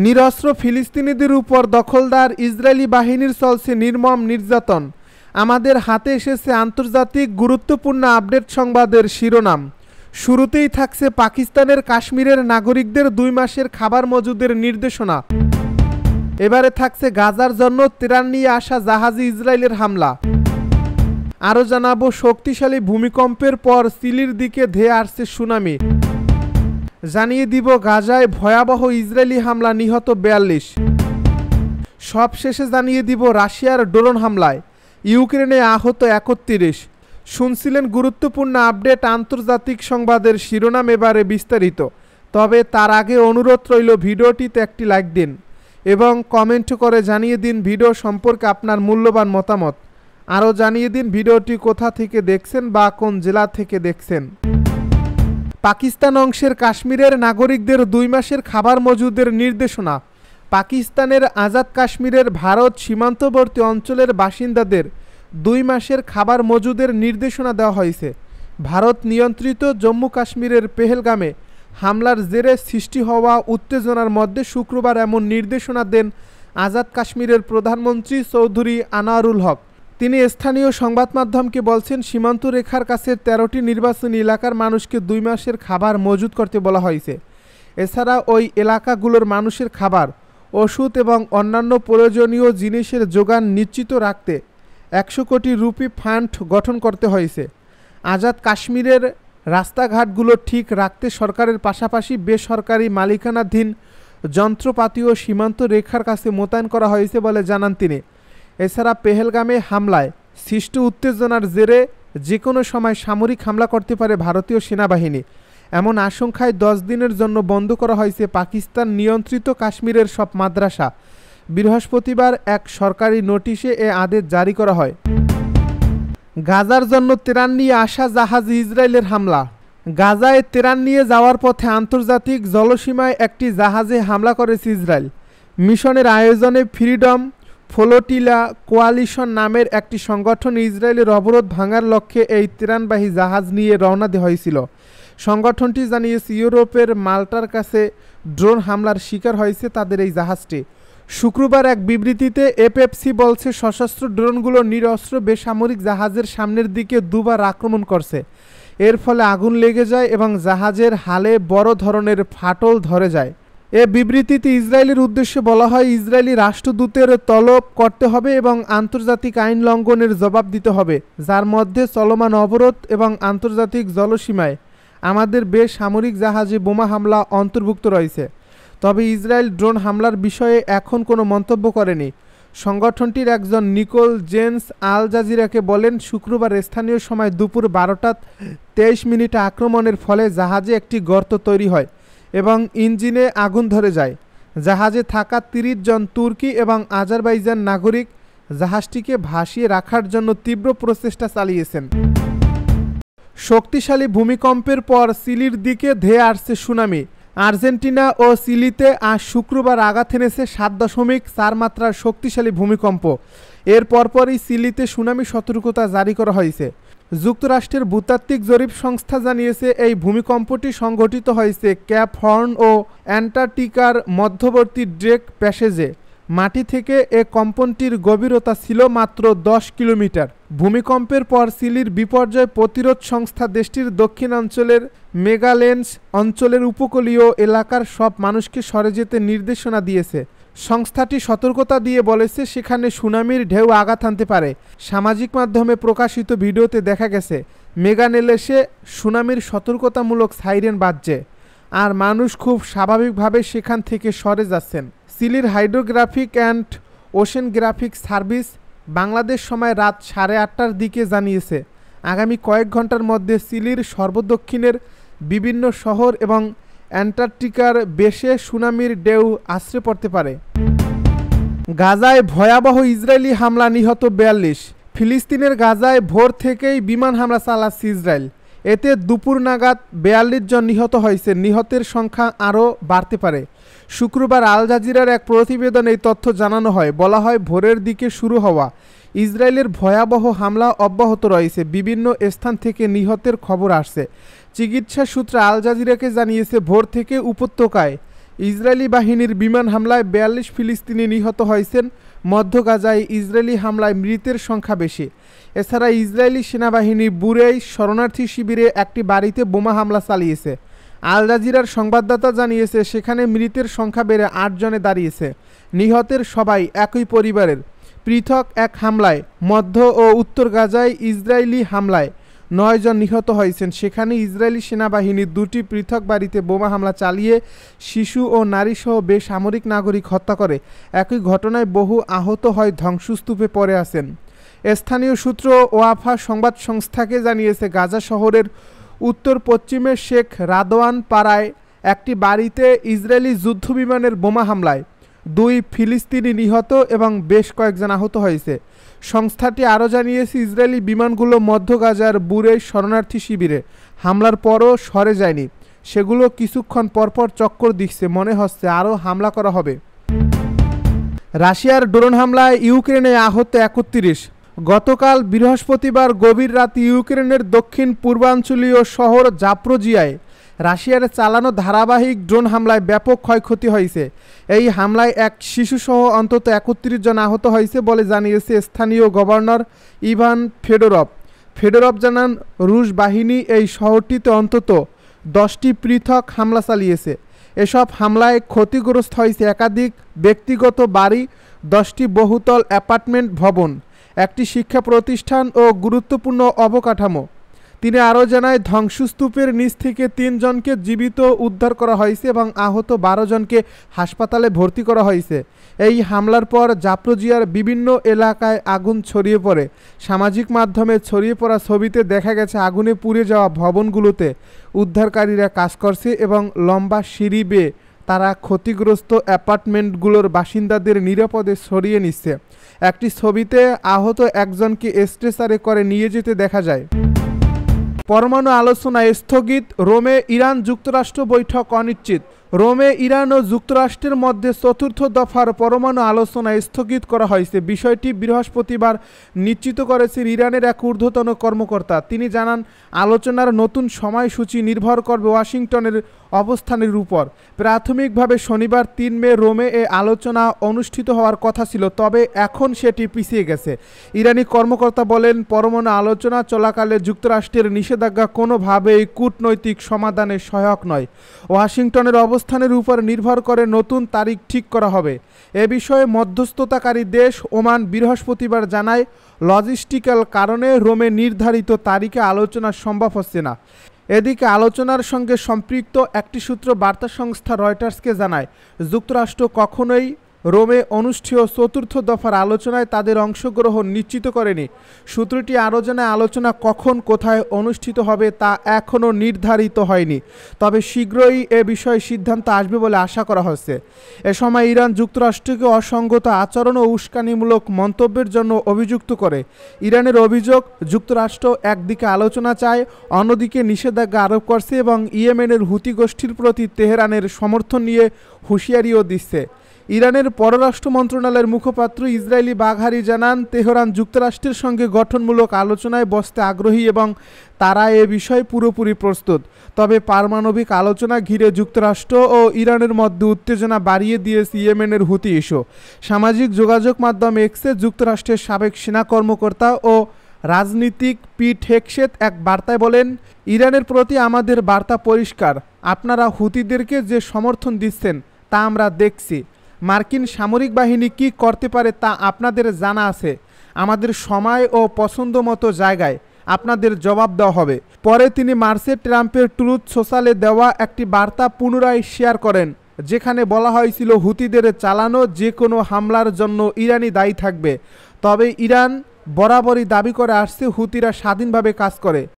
নিরস্ত্র ফিলিস্তিনিদের উপর দখলদার ইসরায়েলি বাহিনীর চলছে নির্মম নির্যাতন। আমাদের হাতে এসেছে আন্তর্জাতিক গুরুত্বপূর্ণ আপডেট সংবাদের শিরোনাম। শুরুতেই থাকছে পাকিস্তানের কাশ্মীরের নাগরিকদের 2 মাসের খাবার মজুদের নির্দেশনা। এবারে থাকছে গাজার জন্য ত্রাণ নিয়ে আসা জাহাজে ইসরায়েলের হামলা। আরও জানাবো শক্তিশালী ভূমিকম্পের পর চিলির দিকে ধেয়ে আসছে সুনামি। জানিয়ে দিব গাজায় ভয়াবহ ইসরায়েলি হামলা, নিহত 42। সবশেষে জানিয়ে দিব রাশিয়ার ড্রোন হামলায় ইউক্রেনে আহত 31। শুনছিলেন গুরুত্বপূর্ণ আপডেট আন্তর্জাতিক সংবাদের শিরোনাম, এবারে বিস্তারিত। তবে তার আগে অনুরোধ রইল ভিডিওটিতে একটি লাইক দিন এবং কমেন্ট করে জানিয়ে দিন ভিডিও সম্পর্কে আপনার মূল্যবান মতামত। আরও জানিয়ে দিন ভিডিওটি কোথা থেকে দেখছেন বা কোন জেলা থেকে দেখছেন। পাকিস্তান অংশের কাশ্মীরের নাগরিকদের 2 মাসের খাবার মজুদের নির্দেশনা। পাকিস্তানের আজাদ কাশ্মীরের ভারত সীমান্তবর্তী অঞ্চলের বাসিন্দাদের 2 মাসের খাবার মজুদের নির্দেশনা দেওয়া হয়েছে। ভারত নিয়ন্ত্রিত জম্মু কাশ্মীরের পেহেলগামে হামলার জেরে সৃষ্টি হওয়া উত্তেজনার মধ্যে শুক্রবার এমন নির্দেশনা দেন আজাদ কাশ্মীরের প্রধানমন্ত্রী চৌধুরী আনোয়ারুল হক। তিনি স্থানীয় সংবাদ মাধ্যমকে বলছেন, সীমান্ত রেখার কাছে 13টি নির্বাচনী এলাকার মানুষকে 2 মাসের খাবার মজুদ করতে বলা হয়েছে। এছাড়া ওই এলাকাগুলোর মানুষের খাবার, ওষুধ এবং অন্যান্য প্রয়োজনীয় জিনিসের যোগান নিশ্চিত রাখতে 100 কোটি রুপি ফান্ড গঠন করতে হয়েছে। আজাদ কাশ্মীরের রাস্তাঘাটগুলো ঠিক রাখতে সরকারের পাশাপাশি বেসরকারি মালিকানাধীন যন্ত্রপাতিও সীমান্ত রেখার কাছে মোতায়েন করা হয়েছে বলে জানান তিনি। এছাড়া পেহেলগামে হামলায় সৃষ্ট উত্তেজনার জেরে যে কোনো সময় সামরিক হামলা করতে পারে ভারতীয় সেনাবাহিনী। এমন আশঙ্কায় 10 দিনের জন্য বন্ধ করা হয়েছে পাকিস্তান নিয়ন্ত্রিত কাশ্মীরের সব মাদ্রাসা। বৃহস্পতিবার এক সরকারি নোটিশে এ আদেশ জারি করা হয়। গাজার জন্য ত্রাণ নিয়ে আসা জাহাজে ইসরায়েলের হামলা। গাজায় ত্রাণ নিয়ে যাওয়ার পথে আন্তর্জাতিক জলসীমায় একটি জাহাজে হামলা করেছে ইসরায়েল। মিশনের আয়োজনে ফ্রিডম ফ্লোটিলা কোয়ালিশন নামের একটি সংগঠন ইসরায়েলের অবরোধ ভাঙার লক্ষ্যে এই ত্রাণবাহী জাহাজ নিয়ে রওনা দেওয়া হয়েছিল। সংগঠনটি জানিয়েছে ইউরোপের মাল্টার কাছে ড্রোন হামলার শিকার হয়েছে তাদের এই জাহাজটি। শুক্রবার এক বিবৃতিতে এফএফসি বলছে, সশস্ত্র ড্রোনগুলো নিরস্ত্র বেসামরিক জাহাজের সামনের দিকে 2 বার আক্রমণ করছে। এর ফলে আগুন লেগে যায় এবং জাহাজের হালে বড় ধরনের ফাটল ধরে যায়। এ বিবৃতিতে ইসরায়েলের উদ্দেশ্যে বলা হয়, ইসরায়েলি রাষ্ট্রদূতের তলব করতে হবে এবং আন্তর্জাতিক আইন লঙ্ঘনের জবাব দিতে হবে, যার মধ্যে চলমান অবরোধ এবং আন্তর্জাতিক জলসীমায় আমাদের বেসামরিক জাহাজে বোমা হামলা অন্তর্ভুক্ত রয়েছে। তবে ইসরায়েল ড্রোন হামলার বিষয়ে এখন কোনো মন্তব্য করেনি। সংগঠনটির একজন নিকোল জেন্স আল জাজিরাকে বলেন, শুক্রবার স্থানীয় সময় দুপুর 12:23 আক্রমণের ফলে জাহাজে একটি গর্ত তৈরি হয় এবং ইঞ্জিনে আগুন ধরে যায়। জাহাজে থাকা 30 জন তুর্কি এবং আজারবাইজান নাগরিক জাহাজটিকে ভাসিয়ে রাখার জন্য তীব্র প্রচেষ্টা চালিয়েছেন। শক্তিশালী ভূমিকম্পের পর চিলির দিকে ধেয়ে আসছে সুনামি। আর্জেন্টিনা ও চিলিতে আজ শুক্রবার আঘাত এনেছে 7.4 মাত্রার শক্তিশালী ভূমিকম্প। এর পরপরই চিলিতে সুনামি সতর্কতা জারি করা হয়েছে। যুক্তরাষ্ট্রের ভূতাত্ত্বিক জরিপ সংস্থা জানিয়েছে, এই ভূমিকম্পটি সংঘটিত হয়েছে ক্যাপ হর্ন ও অ্যান্টার্কটিকার মধ্যবর্তী ড্রেক প্যাসেজে। মাটি থেকে এ কম্পনটির গভীরতা ছিল মাত্র 10 কিলোমিটার। ভূমিকম্পের পর চিলির বিপর্যয় প্রতিরোধ সংস্থা দেশটির দক্ষিণাঞ্চলের মেগালেন্স অঞ্চলের উপকূলীয় এলাকার সব মানুষকে সরে যেতে নির্দেশনা দিয়েছে। সংস্থাটি সতর্কতা দিয়ে বলেছে, সেখানে সুনামির ঢেউ আঘাত আনতে পারে। সামাজিক মাধ্যমে প্রকাশিত ভিডিওতে দেখা গেছে মেগানেলেসে সুনামির সতর্কতামূলক সাইরেন বাজছে আর মানুষ খুব স্বাভাবিকভাবে সেখান থেকে সরে যাচ্ছেন। চিলির হাইড্রোগ্রাফিক অ্যান্ড ওশেনগ্রাফিক সার্ভিস বাংলাদেশ সময় রাত 8:30টার দিকে জানিয়েছে, আগামী কয়েক ঘন্টার মধ্যে চিলির সর্বদক্ষিণের বিভিন্ন শহর এবং অ্যান্টার্কটিকার বেশে সুনামির ঢেউ আছড়ে পড়তে পারে। গাজায় ভয়াবহ ইসরায়েলি হামলা, নিহত 42। ফিলিস্তিনের গাজায় ভোর থেকেই বিমান হামলা চালাচ্ছে ইসরায়েল। এতে দুপুর নাগাদ 42 জন নিহত হয়েছে। নিহতের সংখ্যা আরও বাড়তে পারে। শুক্রবার আল জাজিরার এক প্রতিবেদনে এই তথ্য জানানো হয়। বলা হয়, ভোরের দিকে শুরু হওয়া ইসরায়েলের ভয়াবহ হামলা অব্যাহত রয়েছে। বিভিন্ন স্থান থেকে নিহতের খবর আসছে। চিকিৎসা সূত্রে আল জাজিরাকে জানিয়েছে, ভোর থেকে উপত্যকায় ইসরায়েলি বাহিনীর বিমান হামলায় ৪২ ফিলিস্তিনি নিহত হয়েছেন। মধ্য গাজায় ইসরায়েলি হামলায় মৃতের সংখ্যা বেশি। এছাড়া ইসরায়েলি সেনাবাহিনী বুরেই শরণার্থী শিবিরে একটি বাড়িতে বোমা হামলা চালিয়েছে। আল জাজিরার সংবাদদাতা জানিয়েছে সেখানে মৃতের সংখ্যা বেড়ে ৮ জনে দাঁড়িয়েছে। নিহতের সবাই একই পরিবারের। পৃথক এক হামলায় মধ্য ও উত্তর গাজায় ইসরায়েলি হামলায় ৯ জন নিহত হয়েছেন। সেখানে ইসরায়েলি সেনাবাহিনী ২টি পৃথক বাড়িতে বোমা হামলা চালিয়ে শিশু ও নারীসহ বেসামরিক নাগরিক হত্যা করে। একই ঘটনায় বহু আহত হয় ধ্বংসস্তূপে পড়ে আছেন। স্থানীয় সূত্র ওয়াফা সংবাদ সংস্থাকে জানিয়েছে গাজা শহরের উত্তর পশ্চিমে শেখ রাদওয়ান পাড়ায় একটি বাড়িতে ইসরায়েলি যুদ্ধবিমানের বোমা হামলায় ২ ফিলিস্তিনি নিহত এবং বেশ কয়েকজন আহত হয়েছে। সংস্থাটি আরও জানিয়েছে ইসরায়েলি বিমানগুলো মধ্য গাজার বুরে শরণার্থী শিবিরে হামলার পরও সরে যায়নি। সেগুলো কিছুক্ষণ পরপর চক্কর দিচ্ছে, মনে হচ্ছে আরও হামলা করা হবে। রাশিয়ার ড্রোন হামলায় ইউক্রেনে আহত ৩১। গতকাল বৃহস্পতিবার গভীর রাতে ইউক্রেনের দক্ষিণ পূর্বাঞ্চলীয় শহর জাপ্রোজিয়ায় রাশিয়ার চালানো ধারাবাহিক ড্রোন হামলায় ব্যাপক ক্ষয়ক্ষতি হয়েছে। এই হামলায় এক শিশুসহ অন্তত ৩১ জন আহত হয়েছে বলে জানিয়েছে স্থানীয় গভর্নর ইভান ফেডোরভ। ফেডোরভ জানান রুশ বাহিনী এই শহরটিতে অন্তত 10টি পৃথক হামলা চালিয়েছে। এসব হামলায় ক্ষতিগ্রস্ত হয়েছে একাধিক ব্যক্তিগত বাড়ি, 10টি বহুতল অ্যাপার্টমেন্ট ভবন, একটি শিক্ষা প্রতিষ্ঠান ও গুরুত্বপূর্ণ অবকাঠামো। তিনি আরও জানায় ধ্বংসস্তূপের নিচ থেকে ৩ জনকে জীবিত উদ্ধার করা হয়েছে এবং আহত ১২ জনকে হাসপাতালে ভর্তি করা হয়েছে। এই হামলার পর জাপ্রোজিয়ার বিভিন্ন এলাকায় আগুন ছড়িয়ে পড়ে। সামাজিক মাধ্যমে ছড়িয়ে পড়া ছবিতে দেখা গেছে আগুনে পুড়ে যাওয়া ভবনগুলোতে উদ্ধারকারীরা কাজ করছে এবং লম্বা সিঁড়ি বেয়ে তারা ক্ষতিগ্রস্ত অ্যাপার্টমেন্টগুলোর বাসিন্দাদের নিরাপদে সরিয়ে নিচ্ছে। একটি ছবিতে আহত একজনকে স্ট্রেচারে করে নিয়ে যেতে দেখা যায়। পরমাণু আলোচনা স্থগিত, রোমে ইরান যুক্তরাষ্ট্র বৈঠক অনিশ্চিত। রোমে ইরান ও যুক্তরাষ্ট্রের মধ্যে চতুর্থ দফার পরমাণু আলোচনা স্থগিত করা হয়েছে। বিষয়টি বৃহস্পতিবার নিশ্চিত করেছেন ইরানের এক ঊর্ধ্বতন কর্মকর্তা। তিনি জানান আলোচনার নতুন সময়সূচি নির্ভর করবে ওয়াশিংটনের অবস্থানের উপর। প্রাথমিকভাবে শনিবার ৩ মে রোমে এ আলোচনা অনুষ্ঠিত হওয়ার কথা ছিল, তবে এখন সেটি পিছিয়ে গেছে। ইরানি কর্মকর্তা বলেন পরমাণু আলোচনা চলাকালে যুক্তরাষ্ট্রের নিষেধাজ্ঞা কোনোভাবেই কূটনৈতিক সমাধানে সহায়ক নয়। ওয়াশিংটনের অবস্থানের উপর নির্ভর করে নতুন তারিখ ঠিক করা হবে। এ বিষয়ে মধ্যস্থতাকারী দেশ ওমান বৃহস্পতিবার জানায় লজিস্টিক্যাল কারণে রোমে নির্ধারিত তারিখে আলোচনা সম্ভব হচ্ছে না। এদিকে আলোচনার সঙ্গে সম্পৃক্ত একটি সূত্র বার্তা সংস্থা রয়টার্সকে জানায় যুক্তরাষ্ট্র কখনোই রোমে অনুষ্ঠেয় চতুর্থ দফার আলোচনায় তাদের অংশগ্রহণ নিশ্চিত করেনি। সূত্রটি আরও জানায় আলোচনা কখন কোথায় অনুষ্ঠিত হবে তা এখনও নির্ধারিত হয়নি, তবে শীঘ্রই এ বিষয়ে সিদ্ধান্ত আসবে বলে আশা করা হচ্ছে। এ সময় ইরান যুক্তরাষ্ট্রকে অসঙ্গত আচরণ ও উস্কানিমূলক মন্তব্যের জন্য অভিযুক্ত করে। ইরানের অভিযোগ যুক্তরাষ্ট্র একদিকে আলোচনা চায়, অন্যদিকে নিষেধাজ্ঞা আরোপ করছে এবং ইয়েমেনের হুতি গোষ্ঠীর প্রতি তেহরানের সমর্থন নিয়ে হুঁশিয়ারিও দিচ্ছে। ইরানের পররাষ্ট্র মন্ত্রণালয়ের মুখপাত্র ইসরায়েলি বাঘারি জানান তেহরান যুক্তরাষ্ট্রের সঙ্গে গঠনমূলক আলোচনায় বসতে আগ্রহী এবং তারা এ বিষয়ে পুরোপুরি প্রস্তুত। তবে পারমাণবিক আলোচনা ঘিরে যুক্তরাষ্ট্র ও ইরানের মধ্যে উত্তেজনা বাড়িয়ে দিয়েছে ইয়েমেনের হুতি ইস্যু। সামাজিক যোগাযোগ মাধ্যম এক্সে যুক্তরাষ্ট্রের সাবেক সেনা কর্মকর্তা ও রাজনীতিক পিট হেগসেত এক বার্তায় বলেন ইরানের প্রতি আমাদের বার্তা পরিষ্কার, আপনারা হুতিদেরকে যে সমর্থন দিচ্ছেন তা আমরা দেখছি। মার্কিন সামরিক বাহিনী কী করতে পারে তা আপনাদের জানা আছে। আমাদের সময় ও পছন্দ মতো জায়গায় আপনাদের জবাব দেওয়া হবে। পরে তিনি মার্চে ট্রাম্পের ট্রুথ সোশ্যালে দেওয়া একটি বার্তা পুনরায় শেয়ার করেন, যেখানে বলা হয়েছিল হুতিদের চালানো যে কোনো হামলার জন্য ইরানই দায়ী থাকবে। তবে ইরান বরাবরই দাবি করে আসছে হুতিরা স্বাধীনভাবে কাজ করে।